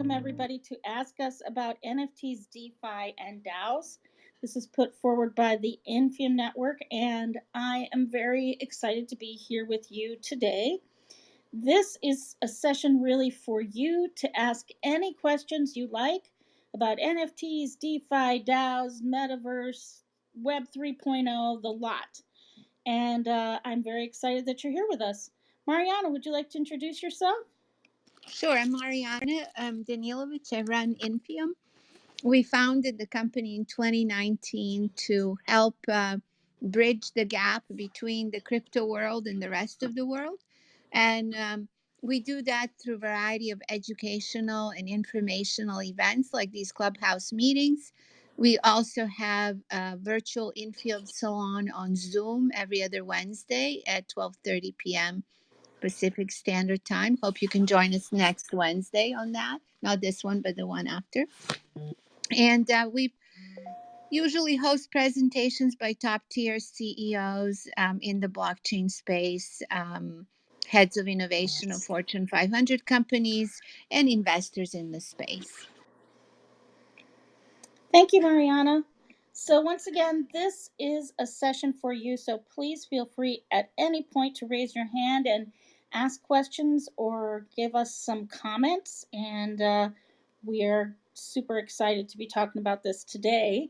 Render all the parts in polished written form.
welcome everybody to Ask Us About NFTs, DeFi, and DAOs. This is put forward by the Infiom Network, and I am very excited to be here with you today. This is a session really for you to ask any questions you like about NFTs, DeFi, DAOs, Metaverse, Web 3.0, the lot. And I'm very excited that you're here with us. Mariana, would you like to introduce yourself? Sure, I'm Mariana Danilovich. I run Infiom. We founded the company in 2019 to help bridge the gap between the crypto world and the rest of the world. And we do that through a variety of educational and informational events like these ClubHouse meetings. We also have a virtual Infield Salon on Zoom every other Wednesday at 12:30 p.m. Pacific Standard Time. Hope you can join us next Wednesday on that. Not this one, but the one after. And we usually host presentations by top tier CEOs in the blockchain space, heads of innovation of Fortune 500 companies, and investors in the space. Thank you, Mariana. So, once again, this is a session for you. So, please feel free at any point to raise your hand and ask questions or give us some comments. And we are super excited to be talking about this today.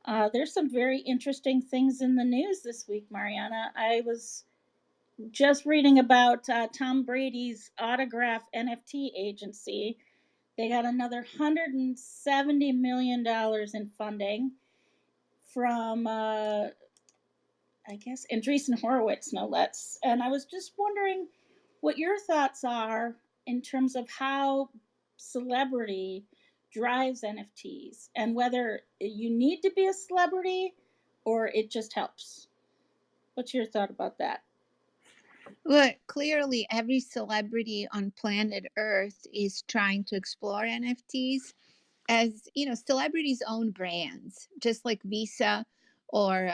There's some very interesting things in the news this week, Mariana. I was just reading about Tom Brady's autograph NFT agency. They got another $170 million in funding from, I guess, Andreessen Horowitz, no less. And I was just wondering what your thoughts are in terms of how celebrity drives NFTs and whether you need to be a celebrity or it just helps. What's your thought about that? Well, clearly, every celebrity on planet Earth is trying to explore NFTs. As you know, celebrities own brands, just like Visa or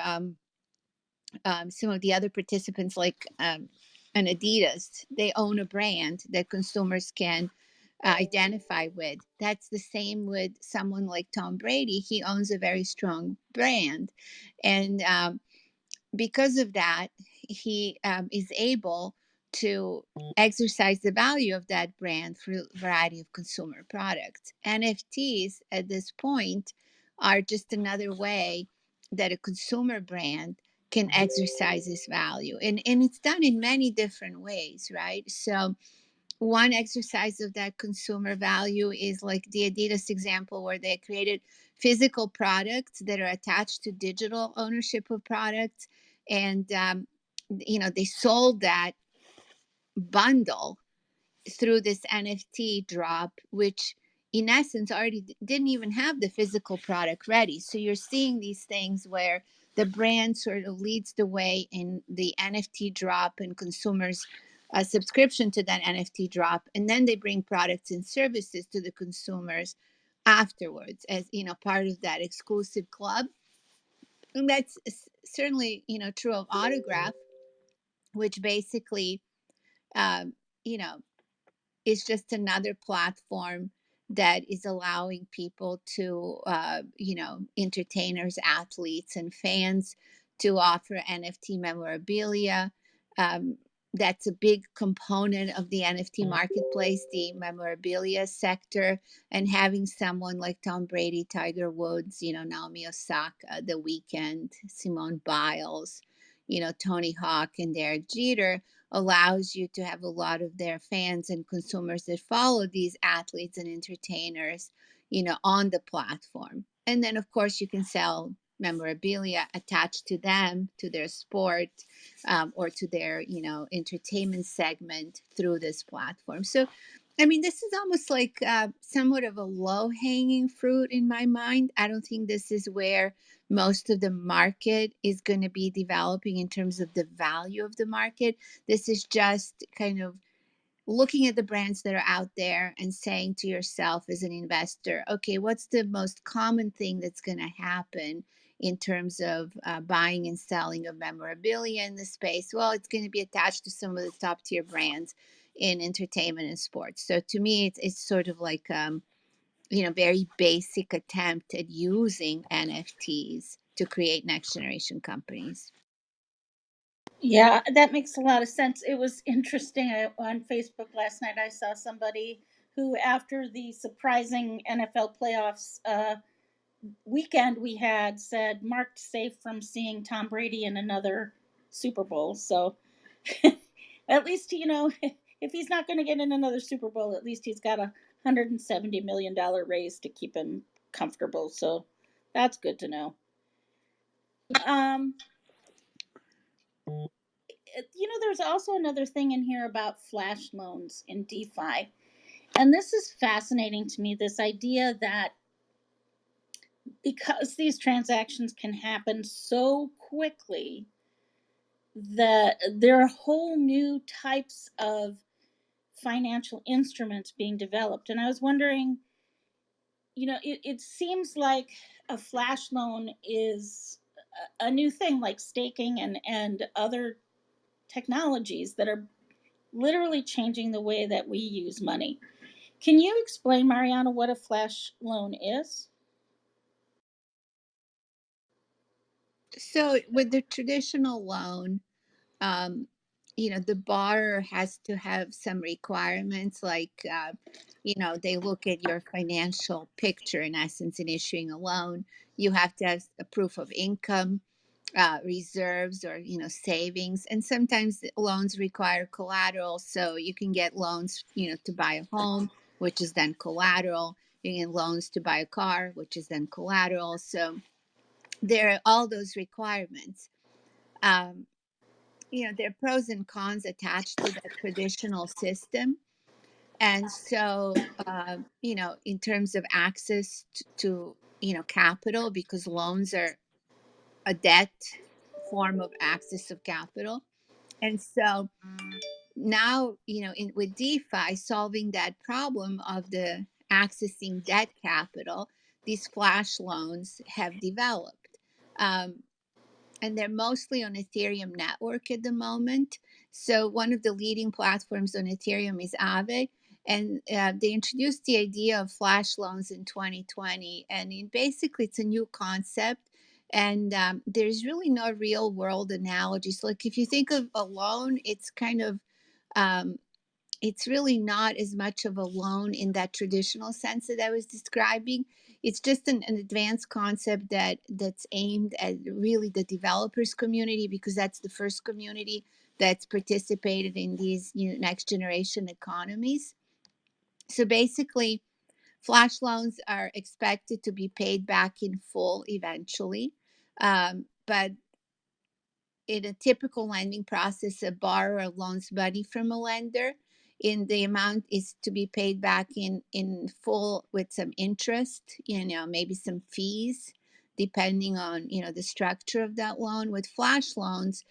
some of the other participants, like an Adidas. They own a brand that consumers can identify with. That's the same with someone like Tom Brady. He owns a very strong brand, and because of that, he is able to exercise the value of that brand through a variety of consumer products. NFTs at this point are just another way that a consumer brand can exercise its value. And it's done in many different ways, right? So one exercise of that consumer value is like the Adidas example, where they created physical products that are attached to digital ownership of products. And, they sold that bundle through this NFT drop, which in essence already didn't even have the physical product ready. So you're seeing these things where the brand sort of leads the way in the NFT drop and consumers a subscription to that NFT drop, and then they bring products and services to the consumers afterwards as part of that exclusive club. And that's certainly true of autograph, which basically um, you know is just another platform that is allowing people to, entertainers, athletes, and fans to offer NFT memorabilia. Um, that's a big component of the NFT marketplace, the memorabilia sector, and having someone like Tom Brady, Tiger Woods, Naomi Osaka, The Weeknd, Simone Biles, Tony Hawk, and Derek Jeter allows you to have a lot of their fans and consumers that follow these athletes and entertainers, on the platform. And then, of course, you can sell memorabilia attached to them, to their sport, or to their, entertainment segment through this platform. So, I mean, this is almost like somewhat of a low hanging fruit in my mind. I don't think this is where most of the market is going to be developing in terms of the value of the market. This is just kind of looking at the brands that are out there and saying to yourself as an investor, okay, what's the most common thing that's going to happen in terms of buying and selling of memorabilia in the space? Well, it's going to be attached to some of the top tier brands in entertainment and sports. So to me, it's sort of like very basic attempt at using NFTs to create next generation companies. Yeah, that makes a lot of sense. It was interesting. On Facebook last night, I saw somebody who, after the surprising NFL playoffs weekend we had, said marked safe from seeing Tom Brady in another Super Bowl. So at least, if he's not going to get in another Super Bowl, at least he's got $170 million raise to keep him comfortable. So that's good to know. Um, there's also another thing in here about flash loans in DeFi. And this is fascinating to me, this idea that because these transactions can happen so quickly, that there are whole new types of financial instruments being developed. And I was wondering, it seems like a flash loan is a new thing, like staking and other technologies that are literally changing the way that we use money. Can you explain, Mariana, what a flash loan is? So with the traditional loan, um, the borrower has to have some requirements like, they look at your financial picture in essence in issuing a loan. You have to have a proof of income, reserves, or savings, and sometimes loans require collateral, so you can get loans to buy a home, which is then collateral. You can get loans to buy a car, which is then collateral. So there are all those requirements. um, there are pros and cons attached to that traditional system. And so, in terms of access to, capital, because loans are a debt form of access of capital. And so now, with DeFi solving that problem of the accessing debt capital, these flash loans have developed. Um, and they're mostly on Ethereum network at the moment. So one of the leading platforms on Ethereum is Aave, and they introduced the idea of flash loans in 2020, and basically it's a new concept. And there's really no real world analogies. Like if you think of a loan, it's kind of um, it's really not as much of a loan in that traditional sense that I was describing. It's just an advanced concept that's aimed at really the developers community, because that's the first community that's participated in these next generation economies. So basically, flash loans are expected to be paid back in full eventually, but in a typical lending process, a borrower loans money from a lender, and the amount is to be paid back in full with some interest, maybe some fees, depending on the structure of that loan. With flash loans,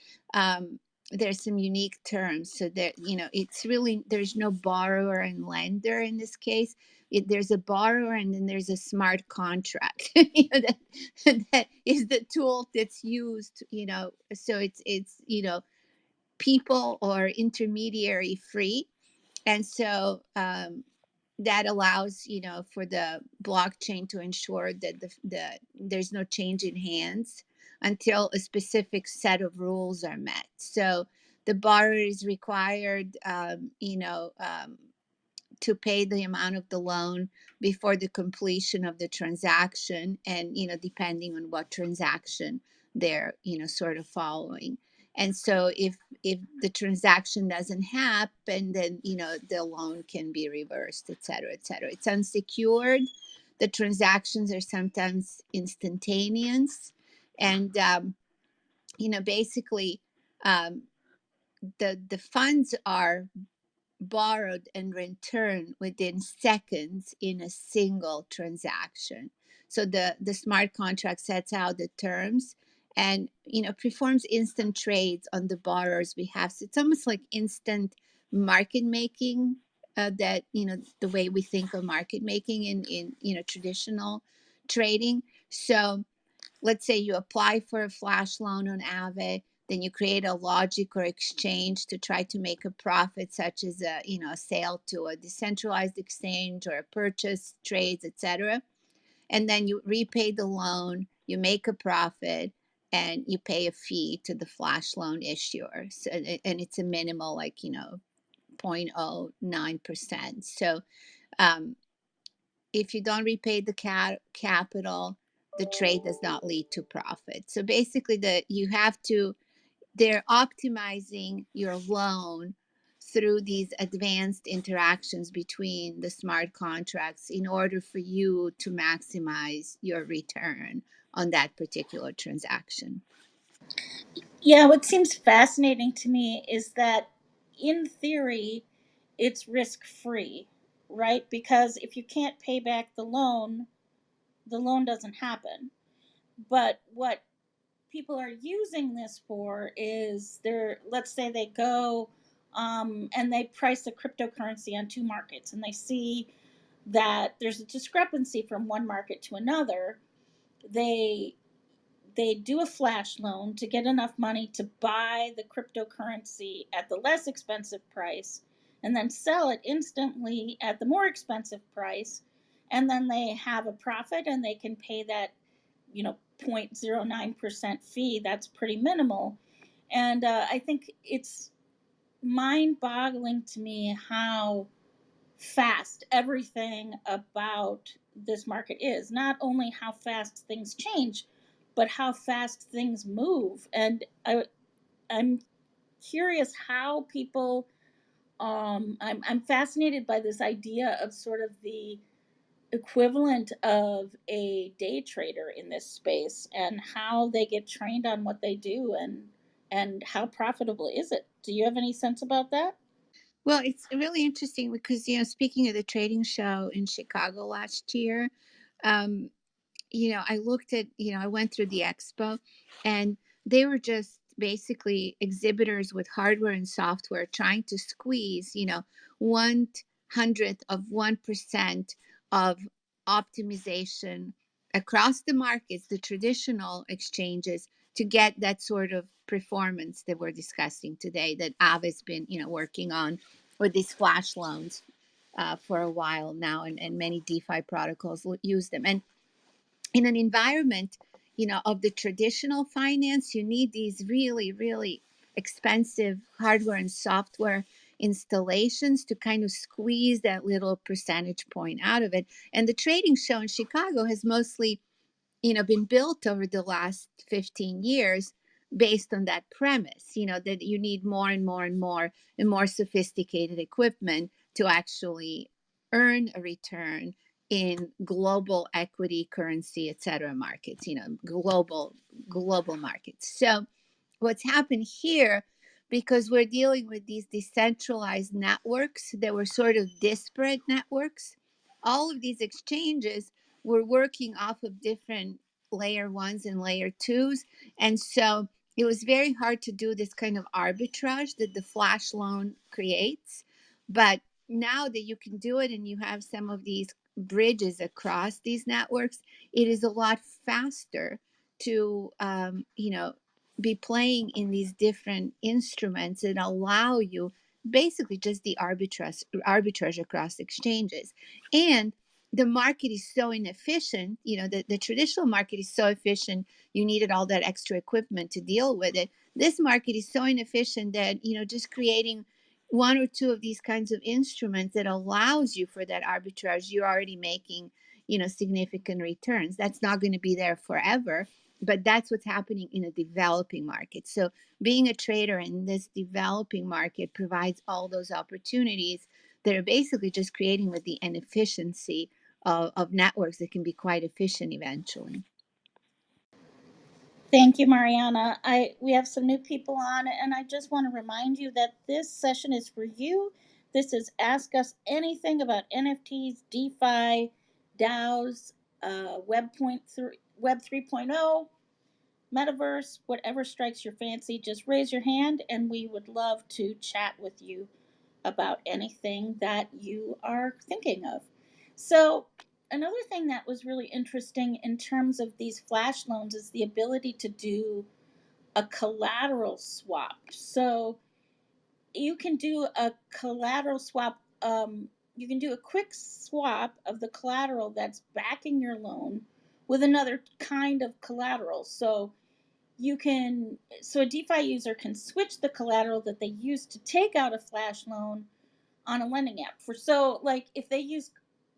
there's some unique terms, so that it's really, there's no borrower and lender in this case. There's a borrower, and then there's a smart contract that is the tool that's used, so it's people or intermediary free. And so that allows for the blockchain to ensure that there's no change in hands until a specific set of rules are met. So the borrower is required to pay the amount of the loan before the completion of the transaction, and depending on what transaction they're sort of following. And so if the transaction doesn't happen, then the loan can be reversed, et cetera, et cetera. It's unsecured. The transactions are sometimes instantaneous. And basically, um, the funds are borrowed and returned within seconds in a single transaction. So the smart contract sets out the terms and performs instant trades on the borrower's behalf. So it's almost like instant market making, that the way we think of market making in traditional trading. So let's say you apply for a flash loan on Aave. then you create a logic or exchange to try to make a profit, such as a a sale to a decentralized exchange or a purchase, trades, etc. And then you repay the loan, you make a profit, and you pay a fee to the flash loan issuer. So, and it's a minimal, like 0.09%. So um, if you don't repay the capital, the trade does not lead to profit. So basically, you have to they're optimizing your loan through these advanced interactions between the smart contracts in order for you to maximize your return on that particular transaction. Yeah, what seems fascinating to me is that in theory, it's risk free, right? Because if you can't pay back the loan doesn't happen. But what people are using this for is let's say they go and they price the cryptocurrency on two markets and they see that there's a discrepancy from one market to another. They they do a flash loan to get enough money to buy the cryptocurrency at the less expensive price and then sell it instantly at the more expensive price, and then they have a profit and they can pay that 0.09% fee. That's pretty minimal. And I think it's mind boggling to me how fast everything about this market is. Not only how fast things change, but how fast things move. And I'm curious how people. I'm fascinated by this idea of sort of the equivalent of a day trader in this space and how they get trained on what they do, and how profitable is it. Do you have any sense about that? Well, it's really interesting because, speaking of the trading show in Chicago last year, um, I looked at, I went through the expo, and they were just basically exhibitors with hardware and software trying to squeeze, 1/100th of 1% of optimization across the markets, the traditional exchanges, to get that sort of performance that we're discussing today that Ava's been, working on with these flash loans for a while now, and many DeFi protocols use them. And in an environment of the traditional finance, you need these really, really expensive hardware and software installations to kind of squeeze that little percentage point out of it. And the trading show in Chicago has mostly been built over the last 15 years based on that premise, that you need more and more and more and more sophisticated equipment to actually earn a return in global equity, currency, etc. markets, global markets. So what's happened here, because we're dealing with these decentralized networks that were sort of disparate networks, all of these exchanges were working off of different layer ones and layer twos. And so it was very hard to do this kind of arbitrage that the flash loan creates. But now that you can do it and you have some of these bridges across these networks, it is a lot faster to be playing in these different instruments that allow you basically just the arbitrage across exchanges. And the market is so inefficient, the traditional market is so efficient, you needed all that extra equipment to deal with it. This market is so inefficient that just creating one or two of these kinds of instruments that allows you for that arbitrage, you're already making significant returns. That's not going to be there forever, but that's what's happening in a developing market. So being a trader in this developing market provides all those opportunities that are basically just creating with the inefficiency of networks that can be quite efficient eventually. Thank you, Mariana. We have some new people on, and I just want to remind you that this session is for you. This is Ask Us Anything about NFTs, DeFi, DAOs, Web 3.0, Metaverse, whatever strikes your fancy. Just raise your hand, and we would love to chat with you about anything that you are thinking of. So, another thing that was really interesting in terms of these flash loans is the ability to do a collateral swap. So you can do a collateral swap. You can do a quick swap of the collateral that's backing your loan with another kind of collateral. So a DeFi user can switch the collateral that they use to take out a flash loan on a lending app. Like if they use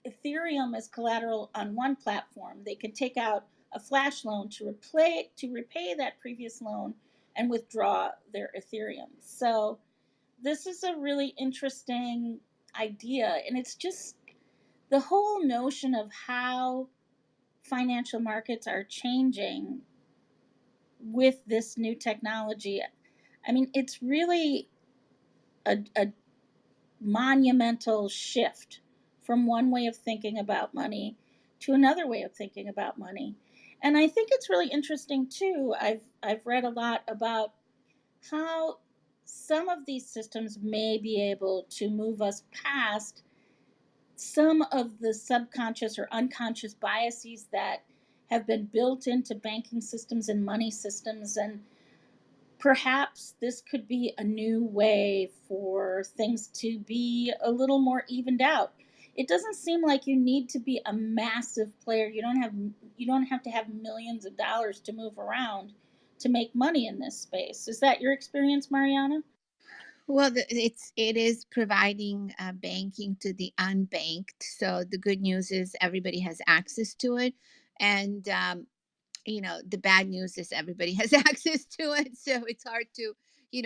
Ethereum as collateral on one platform, they can take out a flash loan to repay that previous loan and withdraw their Ethereum. So this is a really interesting idea, and it's just the whole notion of how financial markets are changing with this new technology. I mean, it's really a monumental shift from one way of thinking about money to another way of thinking about money. And I think it's really interesting too. I've read a lot about how some of these systems may be able to move us past some of the subconscious or unconscious biases that have been built into banking systems and money systems. And perhaps this could be a new way for things to be a little more evened out. It doesn't seem like you need to be a massive player. You don't have to have millions of dollars to move around to make money in this space. Is that your experience, Mariana? Well, it is providing banking to the unbanked. So the good news is everybody has access to it, and the bad news is everybody has access to it. So it's hard to,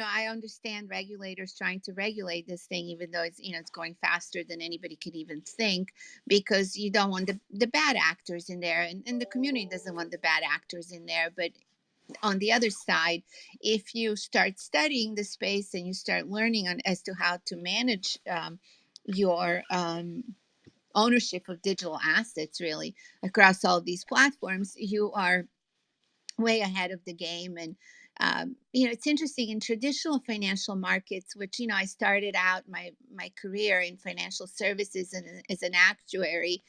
I understand regulators trying to regulate this thing, even though it's going faster than anybody could even think, because you don't want the bad actors in there, and the community doesn't want the bad actors in there. But on the other side, if you start studying the space and you start learning on as to how to manage your ownership of digital assets really across all these platforms, you are way ahead of the game. And it's interesting in traditional financial markets, which I started out my career in financial services and as an actuary.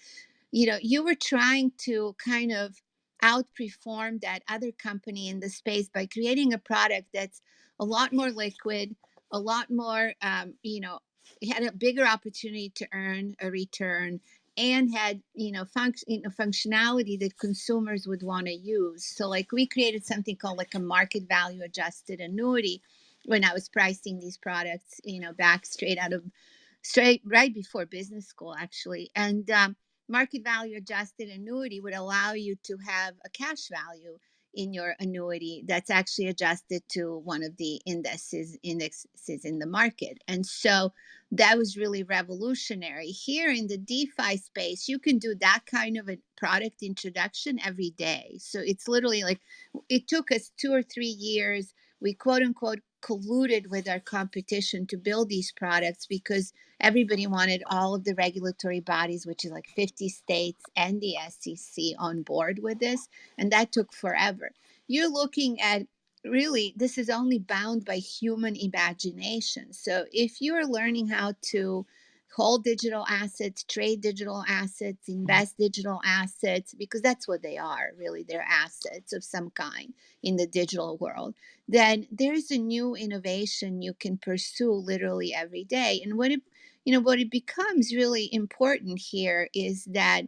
You were trying to kind of outperform that other company in the space by creating a product that's a lot more liquid, a lot more, had a bigger opportunity to earn a return, and had, functionality that consumers would want to use. So, like, we created something called like a market value adjusted annuity when I was pricing these products, back straight right before business school, actually. And market value adjusted annuity would allow you to have a cash value in your annuity that's actually adjusted to one of the indexes in the market. And so that was really revolutionary. Here in the DeFi space, you can do that kind of a product introduction every day. So it's literally like, it took us 2 or 3 years. We quote unquote colluded with our competition to build these products because everybody wanted all of the regulatory bodies, which is like 50 states and the SEC, on board with this. And that took forever. You're looking at, really, this is only bound by human imagination. So if you're learning how to hold digital assets, trade digital assets, invest digital assets, because that's what they are, really, they're assets of some kind in the digital world, then there's a new innovation you can pursue literally every day. And what it becomes really important here is that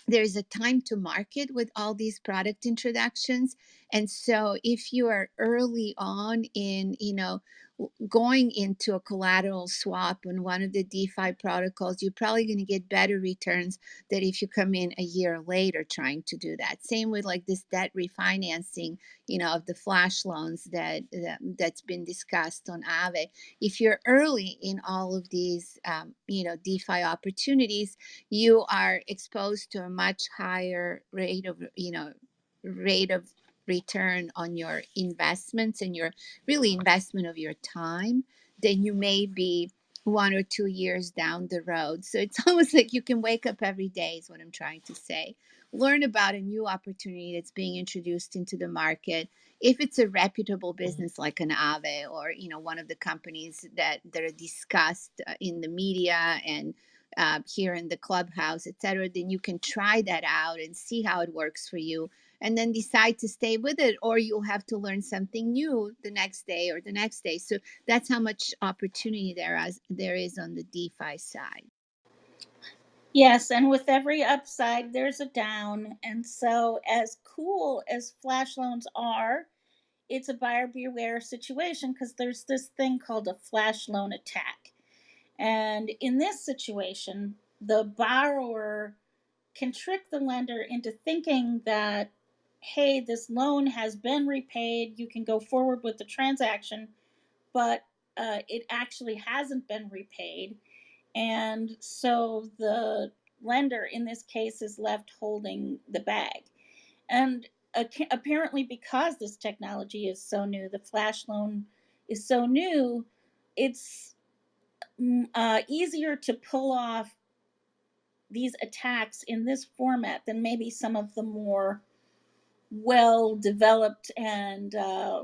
there's a time to market with all these product introductions. And so if you are early on in, going into a collateral swap on one of the DeFi protocols, you're probably going to get better returns than if you come in a year later trying to do that. Same with like this debt refinancing, of the flash loans that's been discussed on Aave. If you're early in all of these, DeFi opportunities, you are exposed to a much higher rate of return on your investments and your really investment of your time than you may be 1 or 2 years down the road. So it's almost like you can wake up every day, is what I'm trying to say. Learn about a new opportunity that's being introduced into the market. If it's a reputable business like an Aave, or one of the companies that are discussed in the media and here in the clubhouse, etc., then you can try that out and see how it works for you, and then decide to stay with it, or you'll have to learn something new the next day or the next day. So that's how much opportunity there is on the DeFi side. Yes, and with every upside, there's a down. And so, as cool as flash loans are, it's a buyer beware situation because there's this thing called a flash loan attack. And in this situation, the borrower can trick the lender into thinking that, hey, this loan has been repaid, you can go forward with the transaction, but it actually hasn't been repaid. And so the lender in this case is left holding the bag. And apparently, because this technology is so new, the flash loan is so new, it's easier to pull off these attacks in this format than maybe some of the more well developed and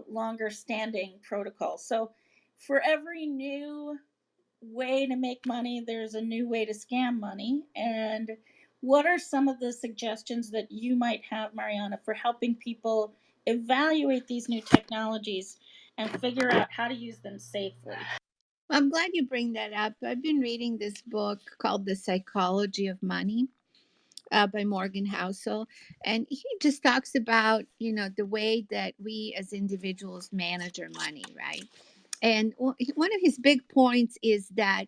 longer standing protocols. So, for every new way to make money, there's a new way to scam money. And what are some of the suggestions that you might have, Mariana, for helping people evaluate these new technologies and figure out how to use them safely? Well, I'm glad you bring that up. I've been reading this book called The Psychology of Money, by Morgan Housel, and he just talks about the way that we as individuals manage our money, right? And one of his big points is that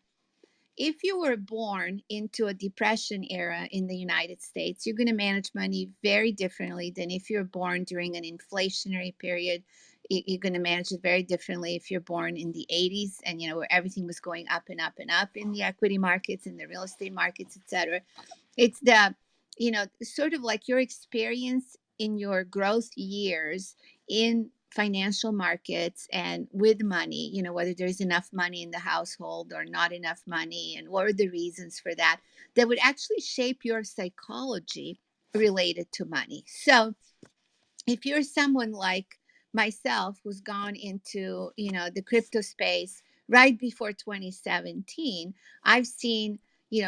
if you were born into a depression era in the United States, you're going to manage money very differently than if you're born during an inflationary period. You're going to manage it very differently if you're born in the 80s, and where everything was going up and up and up in the equity markets, in the real estate markets, etc. It's the sort of like your experience in your growth years in financial markets and with money, whether there's enough money in the household or not enough money, and what are the reasons for that, that would actually shape your psychology related to money. So if you're someone like myself who's gone into the crypto space right before 2017, I've seen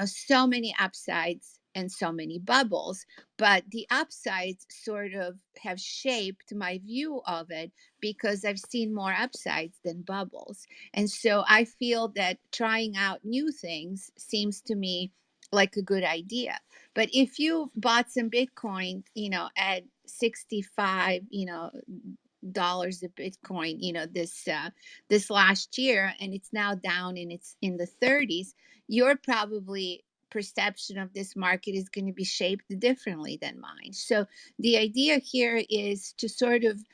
so many upsides and so many bubbles, but the upsides sort of have shaped my view of it because I've seen more upsides than bubbles. And so I feel that trying out new things seems to me like a good idea. But if you bought some Bitcoin, at 65, dollars a Bitcoin, this last year, and it's now down and it's in the 30s, your probably perception of this market is going to be shaped differently than mine. So the idea here is to sort of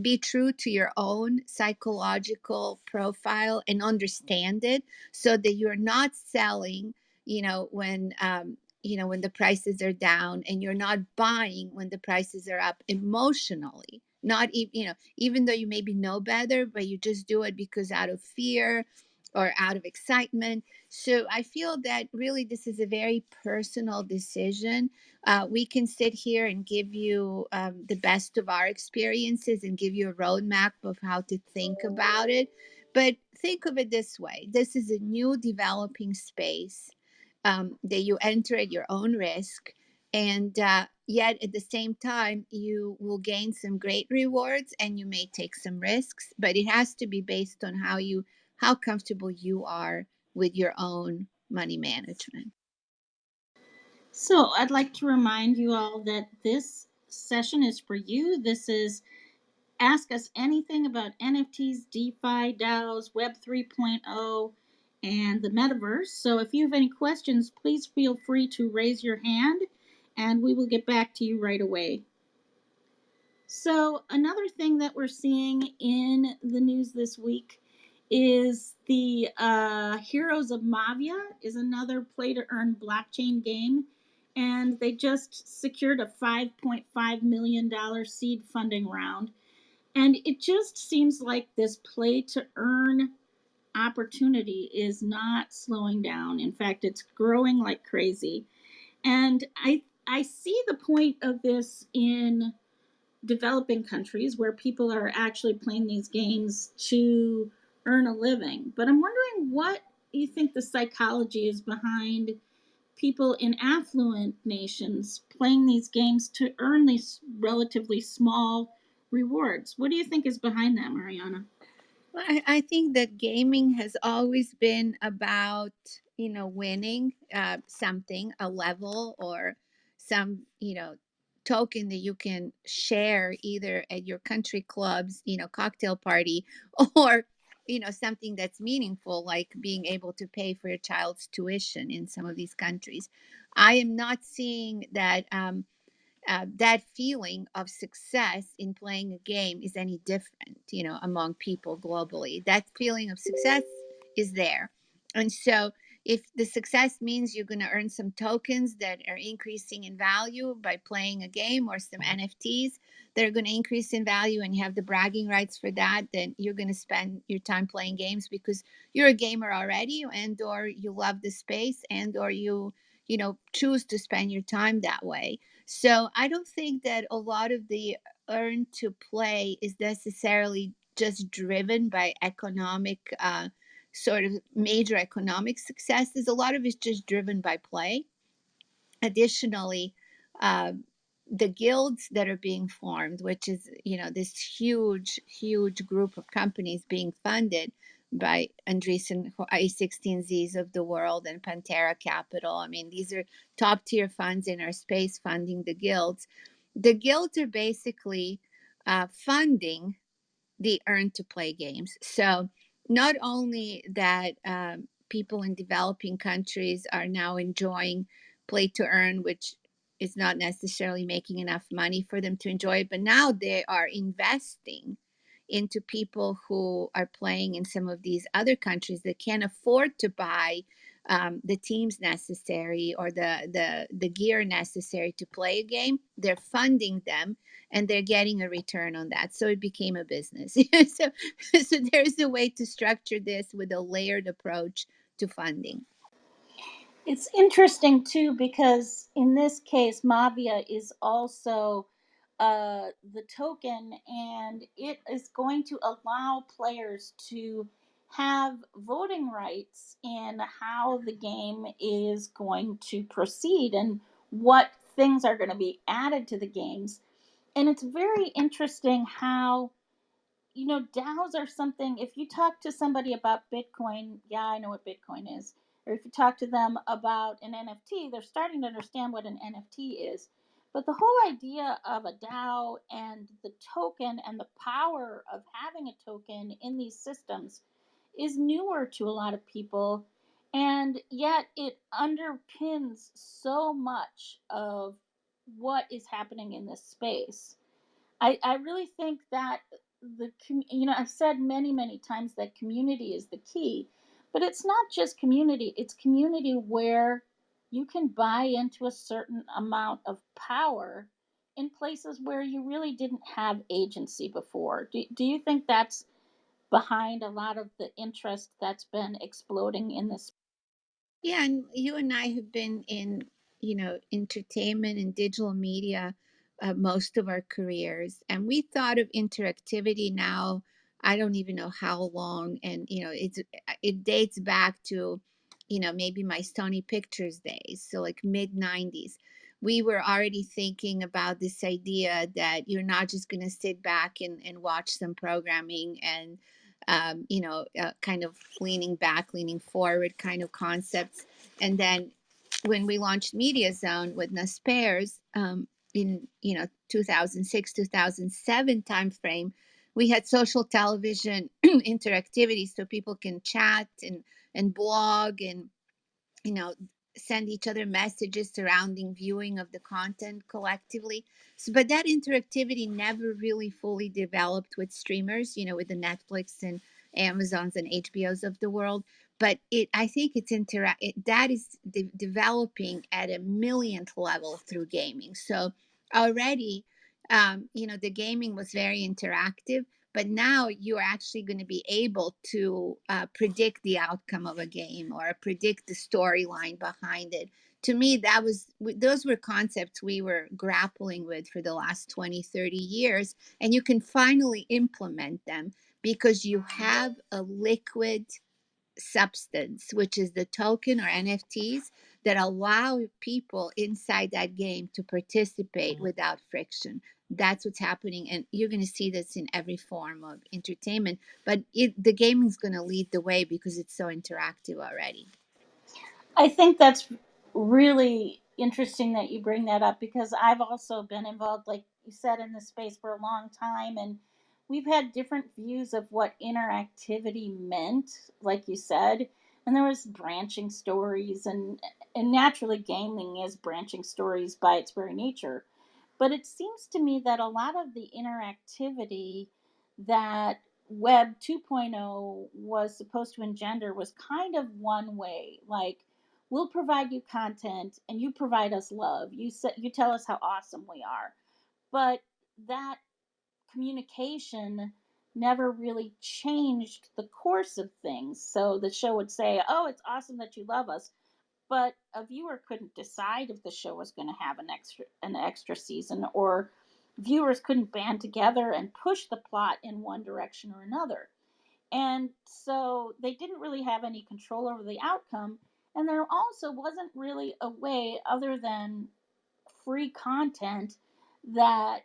be true to your own psychological profile and understand it, so that you're not selling when the prices are down, and you're not buying when the prices are up emotionally, not even though you maybe know better, but you just do it because out of fear or out of excitement. So I feel that really this is a very personal decision. We can sit here and give you the best of our experiences and give you a roadmap of how to think about it. But think of it this way: this is a new developing space that you enter at your own risk. And yet, at the same time, you will gain some great rewards and you may take some risks, but it has to be based on how comfortable you are with your own money management. So, I'd like to remind you all that this session is for you. This is Ask Us Anything about NFTs, DeFi, DAOs, Web 3.0, and the metaverse. So if you have any questions, please feel free to raise your hand and we will get back to you right away. So, another thing that we're seeing in the news this week is the Heroes of Mavia is another play to earn blockchain game, and they just secured a $5.5 million seed funding round. And it just seems like this play to earn opportunity is not slowing down. In fact, it's growing like crazy. And I see the point of this in developing countries where people are actually playing these games to earn a living. But I'm wondering what you think the psychology is behind people in affluent nations playing these games to earn these relatively small rewards. What do you think is behind that, Mariana? Well, I think that gaming has always been about, winning something, a level or some, token that you can share either at your country club's, cocktail party or, something that's meaningful, like being able to pay for your child's tuition in some of these countries. I am not seeing that. That feeling of success in playing a game is any different, among people globally. That feeling of success is there. And so, if the success means you're going to earn some tokens that are increasing in value by playing a game or some NFTs that are going to increase in value and you have the bragging rights for that, then you're going to spend your time playing games because you're a gamer already and or you love the space and or you choose to spend your time that way. So I don't think that a lot of the earn to play is necessarily just driven by economic, sort of major economic successes. A lot of it's just driven by play. Additionally, uh, the guilds that are being formed, which is this huge group of companies being funded by Andreessen A16Zs of the world and Pantera Capital. I mean, these are top tier funds in our space funding the guilds. The guilds are basically funding the earn to play games. So not only that people in developing countries are now enjoying play to earn, which is not necessarily making enough money for them to enjoy it, but now they are investing into people who are playing in some of these other countries that can't afford to buy the teams necessary or the gear necessary to play a game. They're funding them and they're getting a return on that. So it became a business. So there's a way to structure this with a layered approach to funding. It's interesting too because in this case, Mavia is also the token, and it is going to allow players to have voting rights in how the game is going to proceed and what things are going to be added to the games. And it's very interesting how DAOs are something. If you talk to somebody about Bitcoin, yeah, I know what Bitcoin is. Or if you talk to them about an NFT, they're starting to understand what an NFT is. But the whole idea of a DAO and the token and the power of having a token in these systems is newer to a lot of people. And yet it underpins so much of what is happening in this space. I really think that I've said many times that community is the key, but it's not just community, it's community where you can buy into a certain amount of power in places where you really didn't have agency before. Do you think that's behind a lot of the interest that's been exploding in this? Yeah, and you and I have been in, entertainment and digital media most of our careers, and we thought of interactivity now. I don't even know how long, and it dates back to, maybe my Sony Pictures days, so like mid 90s. We were already thinking about this idea that you're not just going to sit back and watch some programming and kind of leaning back, leaning forward kind of concepts. And then when we launched Media Zone with Naspears in 2006, 2007 timeframe, we had social television interactivity so people can chat and blog and you know send each other messages surrounding viewing of the content collectively. So but that interactivity never really fully developed with streamers, with the Netflix and Amazons and HBOs of the world. But I think that is developing at a millionth level through gaming. So already the gaming was very interactive, but now you are actually going to be able to predict the outcome of a game or predict the storyline behind it. To me, those were concepts we were grappling with for the last 20, 30 years, and you can finally implement them because you have a liquid substance, which is the token or NFTs that allow people inside that game to participate without friction. That's what's happening, and you're going to see this in every form of entertainment. But the gaming is going to lead the way because it's so interactive already. I think that's really interesting that you bring that up because I've also been involved, like you said, in this space for a long time. And we've had different views of what interactivity meant, like you said. And there was branching stories, and naturally, gaming is branching stories by its very nature. But it seems to me that a lot of the interactivity that Web 2.0 was supposed to engender was kind of one way. Like, we'll provide you content and you provide us love. You tell us how awesome we are. But that communication never really changed the course of things. So the show would say, "Oh, it's awesome that you love us," but a viewer couldn't decide if the show was going to have an extra season, or viewers couldn't band together and push the plot in one direction or another. And so they didn't really have any control over the outcome, and there also wasn't really a way other than free content that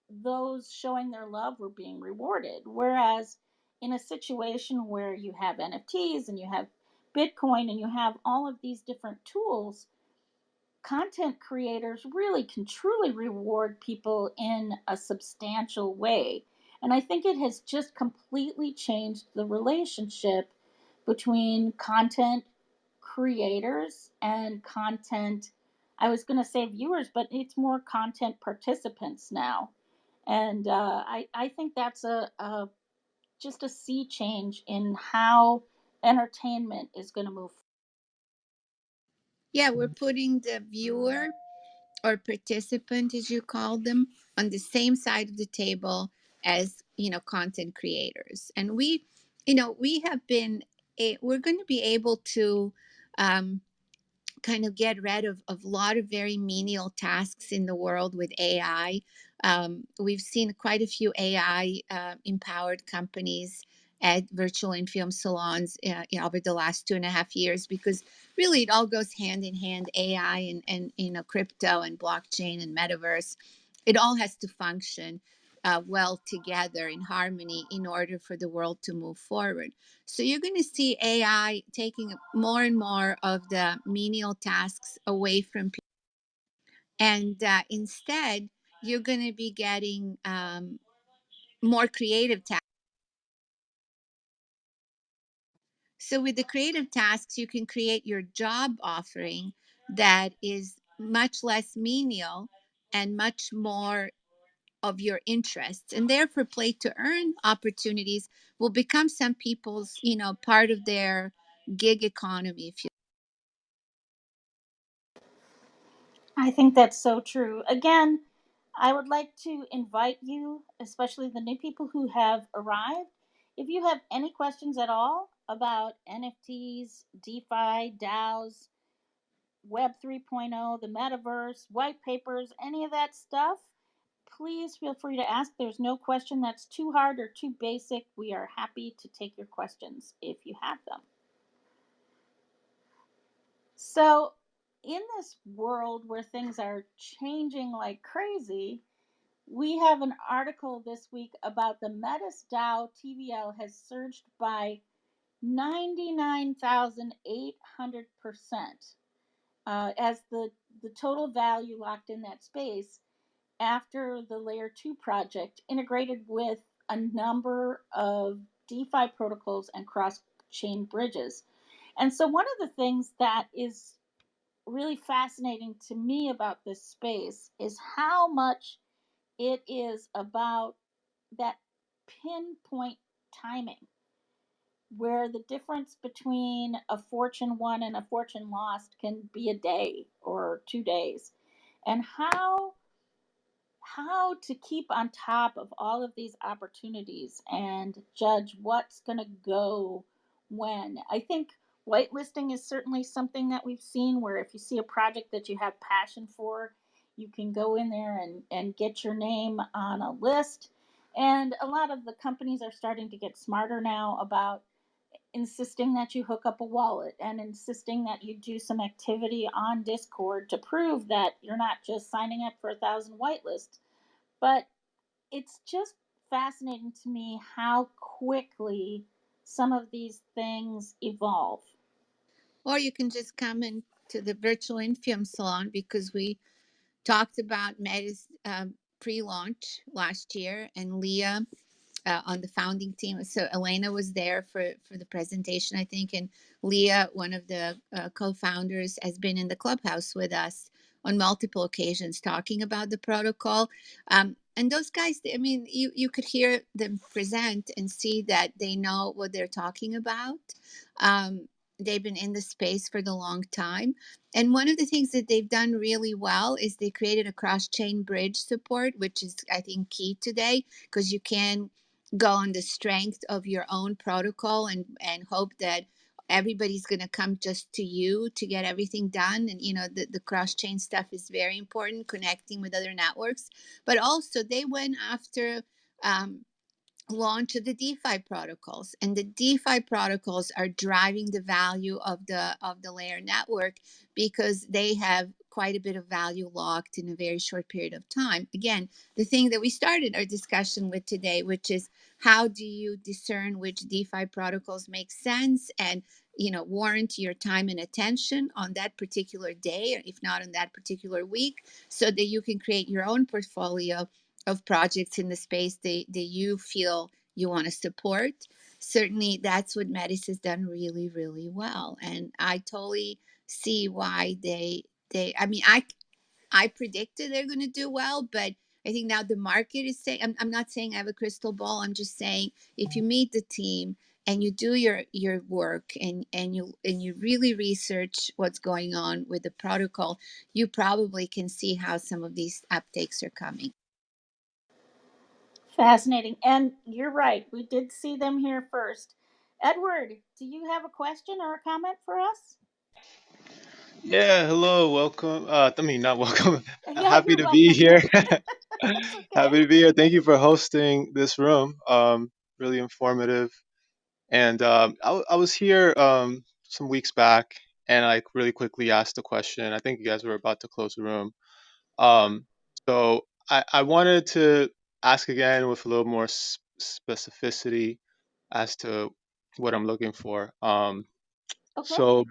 those showing their love were being rewarded. Whereas in a situation where you have NFTs and you have Bitcoin and you have all of these different tools, content creators really can truly reward people in a substantial way. And I think it has just completely changed the relationship between content creators and content, I was going to say viewers, but it's more content participants now. And I think that's a just a sea change in how entertainment is going to move. Yeah, we're putting the viewer or participant, as you call them, on the same side of the table as content creators. And we have been we're going to be able to um, kind of get rid of a lot of very menial tasks in the world with AI. We've seen quite a few AI empowered companies at virtual Infiom salons over the last 2.5 years, because really it all goes hand in hand. AI and crypto and blockchain and metaverse, it all has to function well together in harmony in order for the world to move forward. So you're going to see AI taking more and more of the menial tasks away from people. And instead, you're going to be getting more creative tasks. So with the creative tasks, you can create your job offering that is much less menial and much more of your interests, and therefore play to earn opportunities will become some people's part of their gig economy, if you. I think that's so true. Again, I would like to invite you, especially the new people who have arrived, if you have any questions at all about NFTs, DeFi, DAOs, Web 3.0, the metaverse, white papers, any of that stuff, please feel free to ask. There's no question that's too hard or too basic. We are happy to take your questions if you have them. So, in this world where things are changing like crazy, we have an article this week about the Metis Dow TVL has surged by 99,800% as the total value locked in that space after the Layer 2 project integrated with a number of DeFi protocols and cross chain bridges. And so, one of the things that is really fascinating to me about this space is how much it is about that pinpoint timing, where the difference between a fortune won and a fortune lost can be a day or 2 days, and how to keep on top of all of these opportunities and judge what's going to go when. I think whitelisting is certainly something that we've seen where if you see a project that you have passion for, you can go in there and get your name on a list. And a lot of the companies are starting to get smarter now about insisting that you hook up a wallet and insisting that you do some activity on Discord to prove that you're not just signing up for 1,000 whitelists. But it's just fascinating to me how quickly some of these things evolve. Or you can just come into the virtual Infiom Salon, because we talked about Meta's pre-launch last year, and Leah on the founding team. So Elena was there for the presentation, I think, and Leah, one of the co-founders, has been in the clubhouse with us on multiple occasions talking about the protocol. And those guys, I mean, you could hear them present and see that they know what they're talking about. They've been in the space for the long time. And one of the things that they've done really well is they created a cross-chain bridge support, which is, I think, key today, because you can go on the strength of your own protocol and hope that everybody's going to come just to you to get everything done. And the cross chain stuff is very important, connecting with other networks. But also they went after um, launch of the DeFi protocols, and the DeFi protocols are driving the value of the layer network, because they have quite a bit of value locked in a very short period of time. Again, the thing that we started our discussion with today, which is how do you discern which DeFi protocols make sense and warrant your time and attention on that particular day, or if not on that particular week, so that you can create your own portfolio of projects in the space that you feel you want to support. Certainly, that's what Metis has done really, really well. And I totally see why I mean, I predicted they're going to do well, but I think now the market is saying, I'm not saying I have a crystal ball. I'm just saying if you meet the team and you do your work and you really research what's going on with the protocol, you probably can see how some of these uptakes are coming. Fascinating. And you're right, we did see them here first. Edward, do you have a question or a comment for us? Yeah, hello, welcome. I mean, not welcome. Yeah, Happy you're to be welcome. here. That's okay. Happy to be here. Thank you for hosting this room. Really informative. And I was here some weeks back, and I really quickly asked a question. I think you guys were about to close the room. Um, so I wanted to ask again with a little more specificity as to what I'm looking for. Okay. So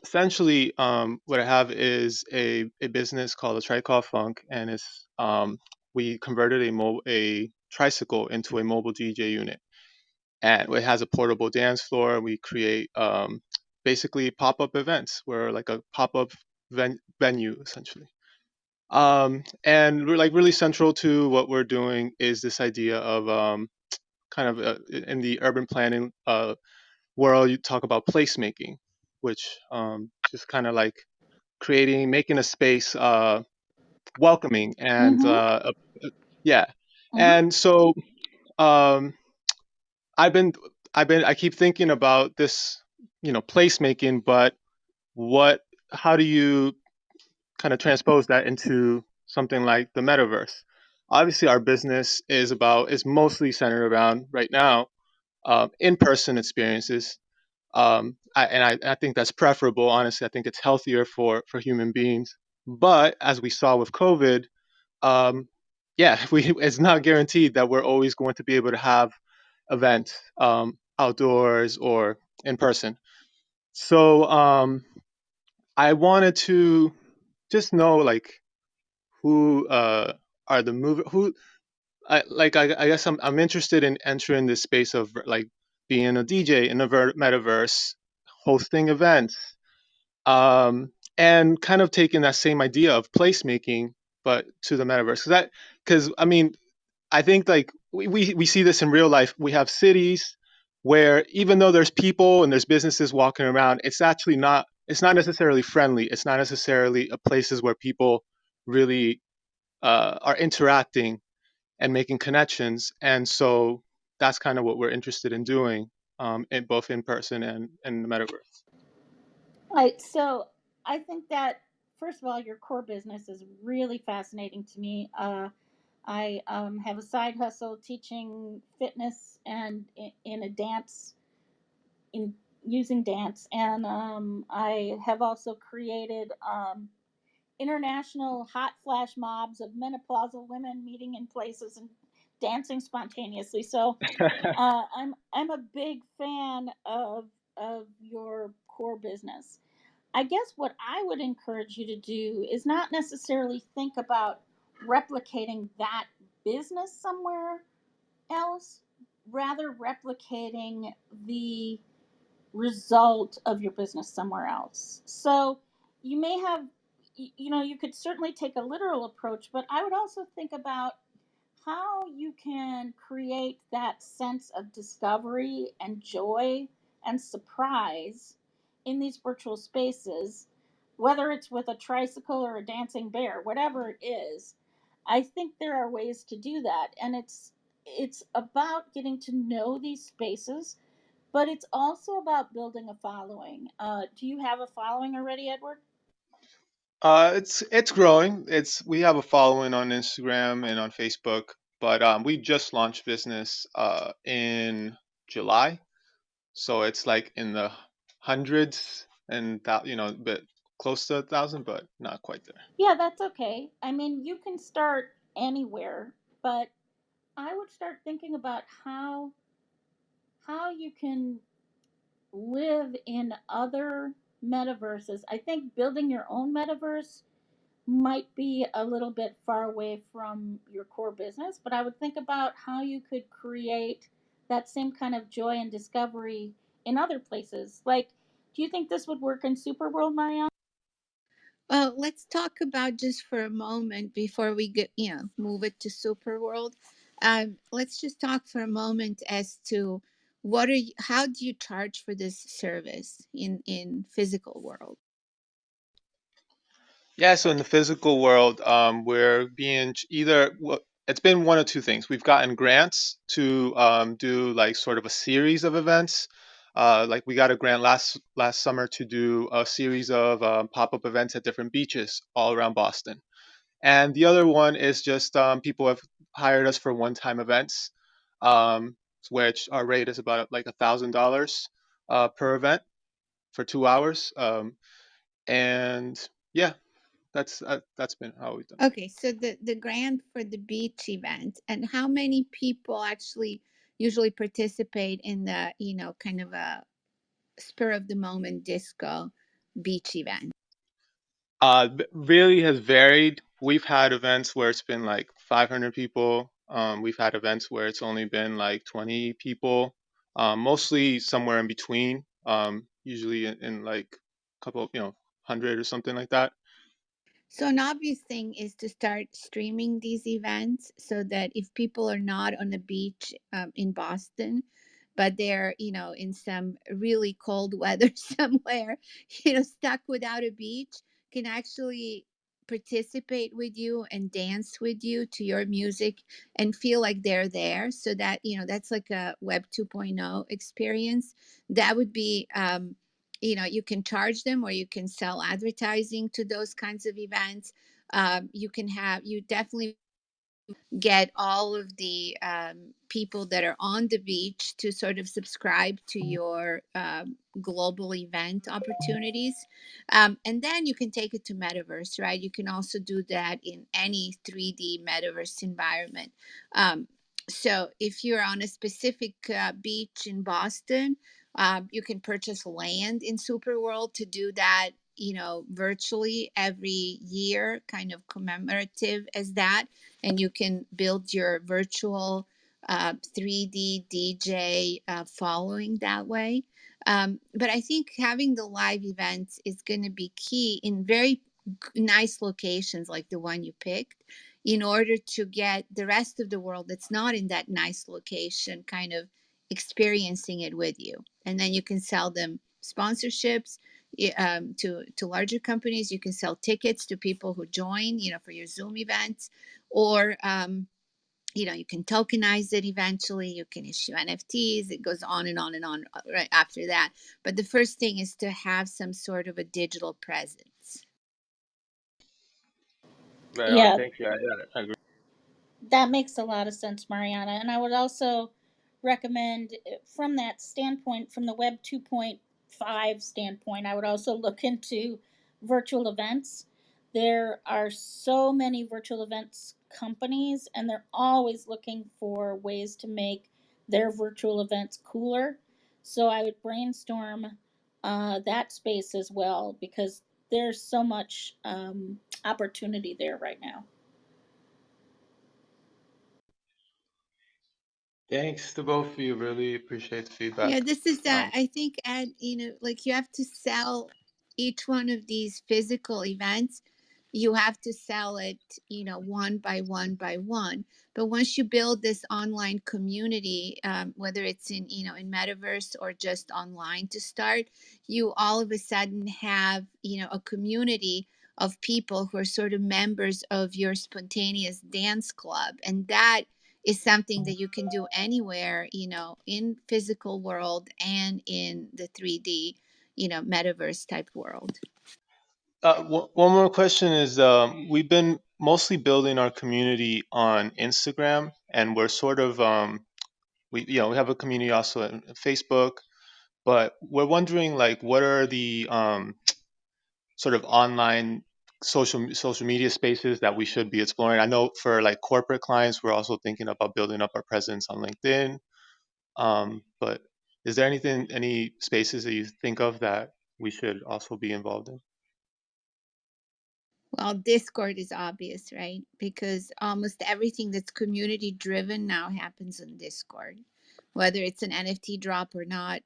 Essentially, what I have is a business called a Trical Funk, and we converted a tricycle into a mobile DJ unit, and it has a portable dance floor. We create basically pop up events. We're like a pop up venue essentially. And we're like really central to what we're doing is this idea of kind of in the urban planning world, you talk about placemaking, which just kind of like making a space welcoming and Mm-hmm. yeah. Mm-hmm. And so um, I've been, I keep thinking about this, placemaking, but what, how do you kind of transpose that into something like the metaverse? Obviously, our business is mostly centered around right now in-person experiences. I think that's preferable. Honestly, I think it's healthier for human beings. But as we saw with COVID, um, yeah, it's not guaranteed that we're always going to be able to have events outdoors or in person. So I wanted to just know like who are the who I guess I'm interested in entering this space of like being a DJ in the metaverse, hosting events, and kind of taking that same idea of placemaking, but to the metaverse. Because I mean, I think like we see this in real life. We have cities where even though there's people and there's businesses walking around, it's not necessarily friendly. It's not necessarily a places where people really are interacting and making connections. And so that's kind of what we're interested in doing, in both in person and the metaverse. Right. So I think that first of all, your core business is really fascinating to me. I have a side hustle teaching fitness and in a dance. in using dance, and I have also created international hot flash mobs of menopausal women meeting in places and dancing spontaneously. So I'm a big fan of your core business. I guess what I would encourage you to do is not necessarily think about replicating that business somewhere else, rather replicating the result of your business somewhere else. So you may have, you know, you could certainly take a literal approach, but I would also think about how you can create that sense of discovery and joy and surprise in these virtual spaces, whether it's with a tricycle or a dancing bear, whatever it is. I think there are ways to do that, and it's about getting to know these spaces, but it's also about building a following. Do you have a following already, Edward? It's growing. We have a following on Instagram and on Facebook, but we just launched business in July, so it's like in the hundreds and a bit close to 1,000, but not quite there. Yeah, that's okay. I mean, you can start anywhere, but I would start thinking about how you can live in other metaverses. I think building your own metaverse might be a little bit far away from your core business, but I would think about how you could create that same kind of joy and discovery in other places. Like, do you think this would work in Superworld, Mariana? Well, let's talk about just for a moment before we get, move it to super world. Let's just talk for a moment as to how do you charge for this service in physical world? Yeah, so in the physical world, we're being it's been one of two things. We've gotten grants to do like sort of a series of events. Like we got a grant last summer to do a series of pop-up events at different beaches all around Boston. And the other one is just people have hired us for one-time events, which our rate is about like $1,000 per event for 2 hours. And yeah, that's been how we've done it. Okay, so the grant for the beach event, and how many people actually usually participate in the, kind of a spur of the moment disco beach event? Really has varied. We've had events where it's been like 500 people. We've had events where it's only been like 20 people. Mostly somewhere in between. Usually in like a couple, 100 or something like that. So an obvious thing is to start streaming these events so that if people are not on the beach in Boston, but they're, in some really cold weather somewhere, stuck without a beach, can actually participate with you and dance with you to your music and feel like they're there. So that, that's like a Web 2.0 experience. That would be you can charge them or you can sell advertising to those kinds of events. You definitely get all of the people that are on the beach to sort of subscribe to your global event opportunities. And then you can take it to metaverse, right? You can also do that in any 3D metaverse environment. So if you're on a specific beach in Boston, you can purchase land in Superworld to do that, virtually every year, kind of commemorative as that. And you can build your virtual 3D DJ following that way. But I think having the live events is going to be key in very nice locations like the one you picked, in order to get the rest of the world that's not in that nice location kind of experiencing it with you. And then you can sell them sponsorships to larger companies. You can sell tickets to people who join, for your Zoom events, or you can tokenize it eventually. You can issue NFTs. It goes on and on and on right after that. But the first thing is to have some sort of a digital presence. Right on. Yeah, Thank you. I agree. that makes a lot of sense, Mariana. And I would also recommend from that standpoint, from the Web 2.5 standpoint, I would also look into virtual events. There are so many virtual events companies, and they're always looking for ways to make their virtual events cooler. So I would brainstorm that space as well, because there's so much opportunity there right now. Thanks to both of you. Really appreciate the Yeah, feedback. this is Um, I think at like you have to sell each one of these physical events. You have to sell it, one by one by one. But once you build this online community, whether it's in metaverse or just online to start, you all of a sudden have a community of people who are sort of members of your spontaneous dance club, and that is something that you can do anywhere, in physical world and in the 3D, metaverse type world. one more question is we've been mostly building our community on Instagram, and we're sort of we have a community also on Facebook, but we're wondering like what are the sort of online social media spaces that we should be exploring. I know for like corporate clients, we're also thinking about building up our presence on LinkedIn. But is there any spaces that you think of that we should also be involved in? Well, Discord is obvious, right? Because almost everything that's community driven now happens on Discord. Whether it's an NFT drop or not,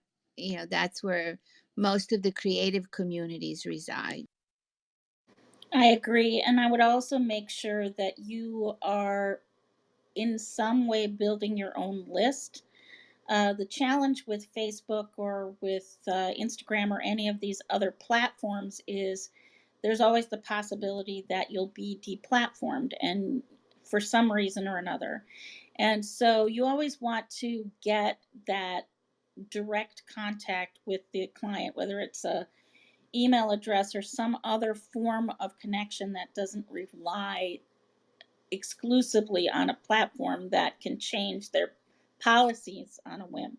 that's where most of the creative communities reside. I agree. And I would also make sure that you are in some way building your own list. The challenge with Facebook or with Instagram or any of these other platforms is there's always the possibility that you'll be deplatformed and for some reason or another. And so you always want to get that direct contact with the client, whether it's a email address or some other form of connection that doesn't rely exclusively on a platform that can change their policies on a whim.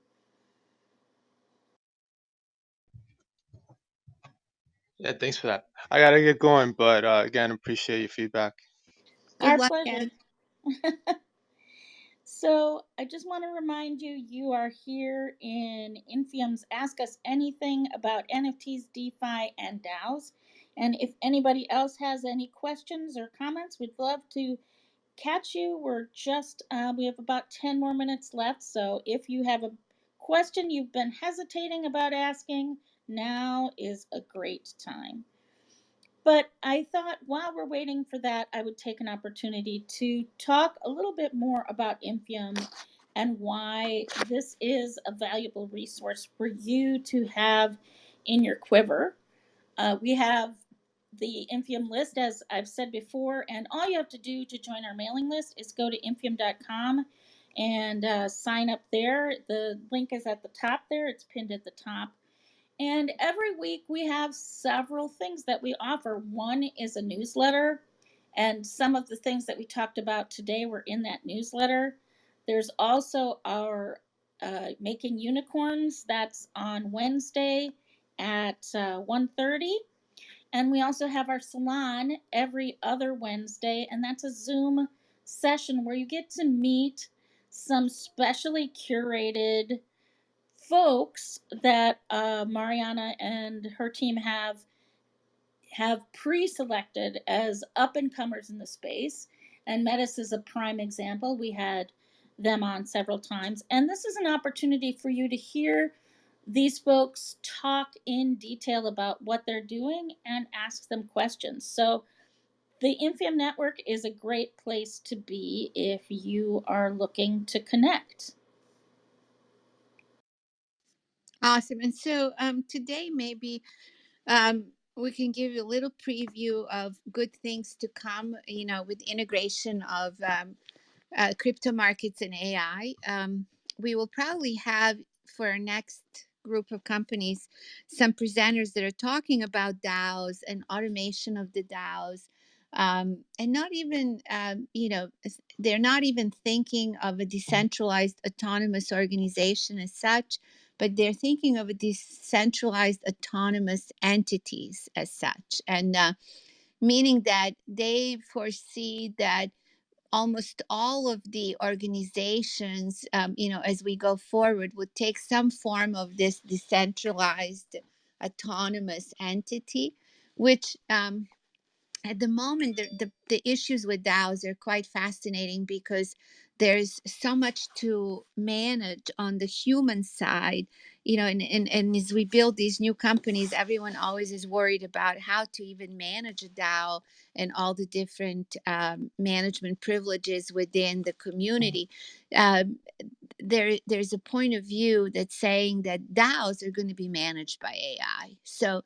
Yeah, thanks for that. I gotta get going, but again, appreciate your feedback. Good Our luck, pleasure. Ed. So I just want to remind you, you are here in Infiom's Ask Us Anything about NFTs, DeFi, and DAOs. And if anybody else has any questions or comments, we'd love to catch you. We have about 10 more minutes left. So if you have a question you've been hesitating about asking, now is a great time. But I thought while we're waiting for that, I would take an opportunity to talk a little bit more about Infium and why this is a valuable resource for you to have in your quiver. We have the Infium list, as I've said before, and all you have to do to join our mailing list is go to infium.com and sign up there. The link is at the top there, it's pinned at the top. And every week we have several things that we offer. One is a newsletter, and some of the things that we talked about today were in that newsletter. There's also our Making Unicorns, that's on Wednesday at 1:30. And we also have our salon every other Wednesday, and that's a Zoom session where you get to meet some specially curated folks that Mariana and her team have pre-selected as up and comers in the space. And Metis is a prime example. We had them on several times, and this is an opportunity for you to hear these folks talk in detail about what they're doing and ask them questions. So the Infium Network is a great place to be if you are looking to connect. Awesome. And so today maybe we can give you a little preview of good things to come, with integration of crypto markets and AI. We will probably have for our next group of companies some presenters that are talking about DAOs and automation of the DAOs. and not even, they're not even thinking of a decentralized autonomous organization as such, but they're thinking of a decentralized autonomous entities as such. And meaning that they foresee that almost all of the organizations, as we go forward, would take some form of this decentralized autonomous entity, which at the moment the issues with DAOs are quite fascinating because there's so much to manage on the human side, and as we build these new companies, everyone always is worried about how to even manage a DAO and all the different management privileges within the community. um, there's a point of view that's saying that DAOs are going to be managed by AI. So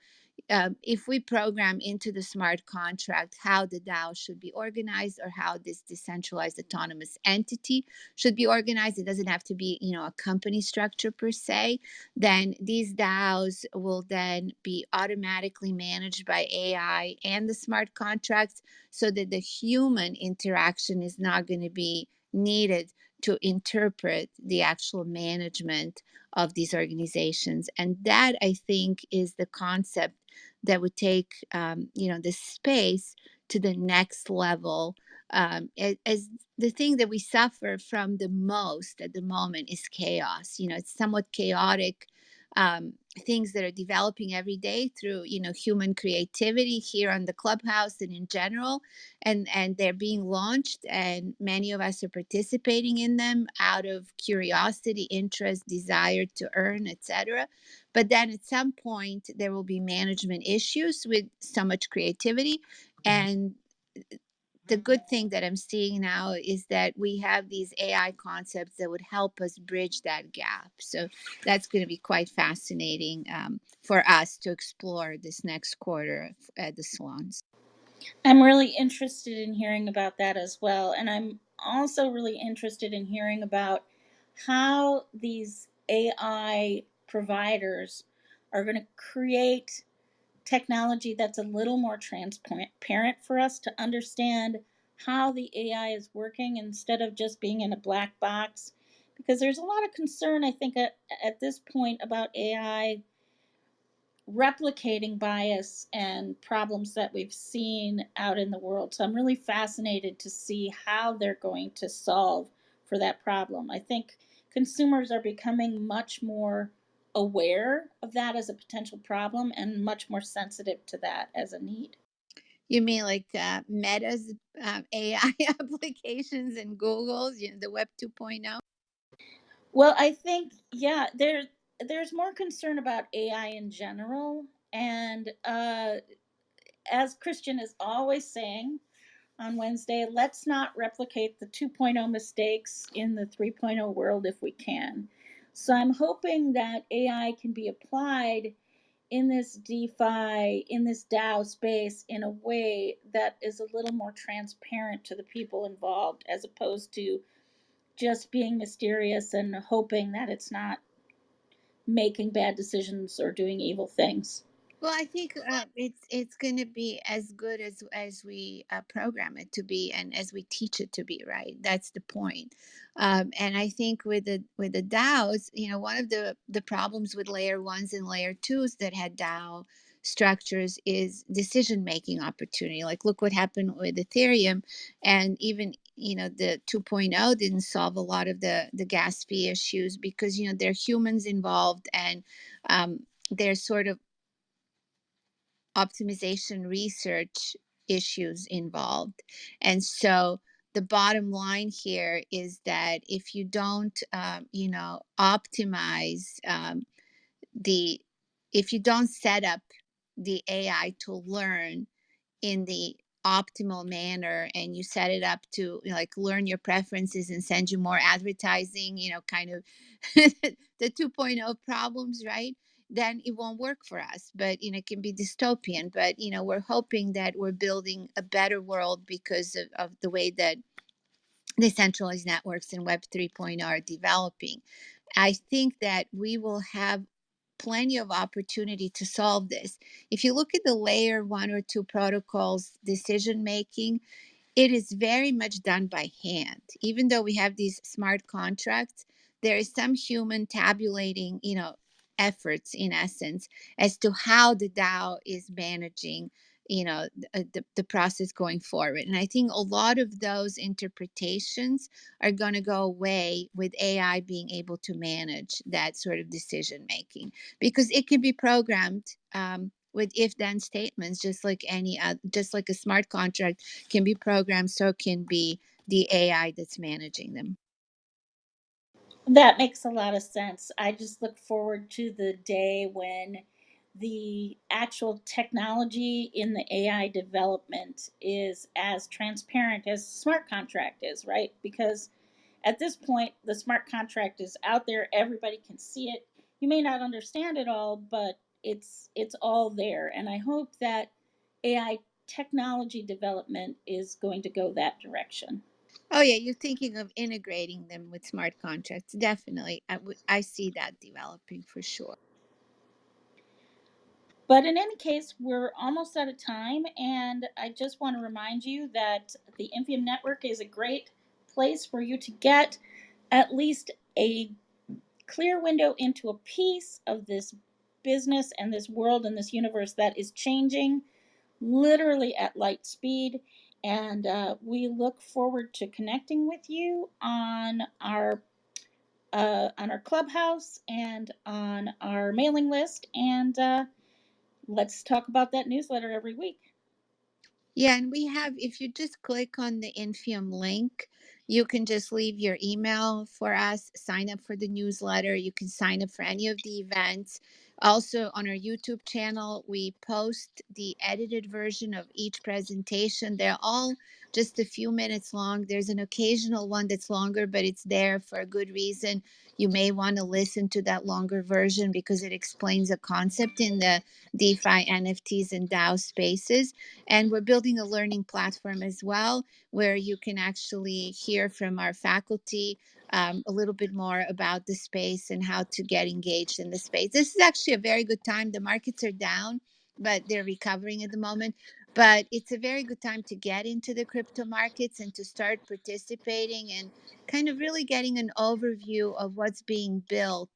if we program into the smart contract how the DAO should be organized or how this decentralized autonomous entity should be organized, it doesn't have to be, a company structure per se, then these DAOs will then be automatically managed by AI and the smart contracts so that the human interaction is not going to be needed to interpret the actual management of these organizations. And that, I think, is the concept that would take the space to the next level. As the thing that we suffer from the most at the moment is chaos. It's somewhat chaotic. Things that are developing every day through human creativity here on the clubhouse and in general, and they're being launched, and many of us are participating in them out of curiosity, interest, desire to earn, etc. But then at some point, there will be management issues with so much creativity. And the good thing that I'm seeing now is that we have these AI concepts that would help us bridge that gap. So that's going to be quite fascinating for us to explore this next quarter at the salons. I'm really interested in hearing about that as well. And I'm also really interested in hearing about how these AI providers are going to create technology that's a little more transparent for us to understand how the AI is working instead of just being in a black box. Because there's a lot of concern, I think, at this point about AI replicating bias and problems that we've seen out in the world. So I'm really fascinated to see how they're going to solve for that problem. I think consumers are becoming much more aware of that as a potential problem and much more sensitive to that as a need. You mean like Meta's AI applications and Google's, the Web 2.0? Well, I think there's more concern about AI in general, and as Christian is always saying, on Wednesday, let's not replicate the 2.0 mistakes in the 3.0 world if we can. So I'm hoping that AI can be applied in this DeFi, in this DAO space in a way that is a little more transparent to the people involved as opposed to just being mysterious and hoping that it's not making bad decisions or doing evil things. Well, I think it's going to be as good as we program it to be, and as we teach it to be. Right, that's the point. And I think with the DAOs, one of the problems with layer ones and layer twos that had DAO structures is decision making opportunity. Like, look what happened with Ethereum, and even the 2.0 didn't solve a lot of the gas fee issues because there are humans involved, and there's sort of optimization research issues involved. And so the bottom line here is that if you don't, optimize the, if you don't set up the AI to learn in the optimal manner, and you set it up to like learn your preferences and send you more advertising, kind of the 2.0 problems, right? Then it won't work for us. But it can be dystopian. But we're hoping that we're building a better world because of the way that decentralized networks and Web 3.0 are developing. I think that we will have plenty of opportunity to solve this. If you look at the layer 1 or 2 protocols decision making, it is very much done by hand. Even though we have these smart contracts, there is some human tabulating, efforts in essence as to how the DAO is managing, the process going forward. And I think a lot of those interpretations are going to go away with AI being able to manage that sort of decision making, because it can be programmed with if then statements, just like any other, just like a smart contract can be programmed, so can be the AI that's managing them. That makes a lot of sense. I just look forward to the day when the actual technology in the AI development is as transparent as smart contract is, right? Because at this point, the smart contract is out there, everybody can see it. You may not understand it all, but it's all there. And I hope that AI technology development is going to go that direction. Oh yeah, you're thinking of integrating them with smart contracts. Definitely. I see that developing for sure. But in any case, we're almost out of time, and I just want to remind you that the Infiom network is a great place for you to get at least a clear window into a piece of this business and this world and this universe that is changing literally at light speed. And we look forward to connecting with you on our clubhouse and on our mailing list. And let's talk about that newsletter every week. Yeah, and we have, if you just click on the Infium link, you can just leave your email for us, sign up for the newsletter. You can sign up for any of the events. Also, on our YouTube channel, we post the edited version of each presentation. They're all just a few minutes long. There's an occasional one that's longer, but it's there for a good reason. You may want to listen to that longer version because it explains a concept in the DeFi, NFTs, and DAO spaces. And we're building a learning platform as well, where you can actually hear from our faculty a little bit more about the space and how to get engaged in the space. This is actually a very good time. The markets are down, but they're recovering at the moment. But it's a very good time to get into the crypto markets and to start participating and kind of really getting an overview of what's being built,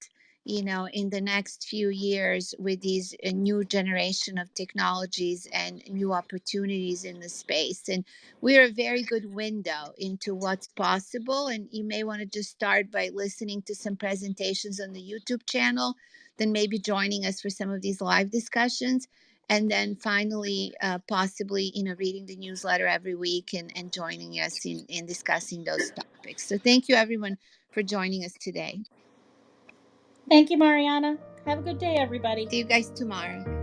in the next few years with these new generation of technologies and new opportunities in the space. And we're a very good window into what's possible. And you may want to just start by listening to some presentations on the YouTube channel, then maybe joining us for some of these live discussions. And then finally, possibly, reading the newsletter every week and joining us in discussing those topics. So thank you, everyone, for joining us today. Thank you, Mariana. Have a good day, everybody. See you guys tomorrow.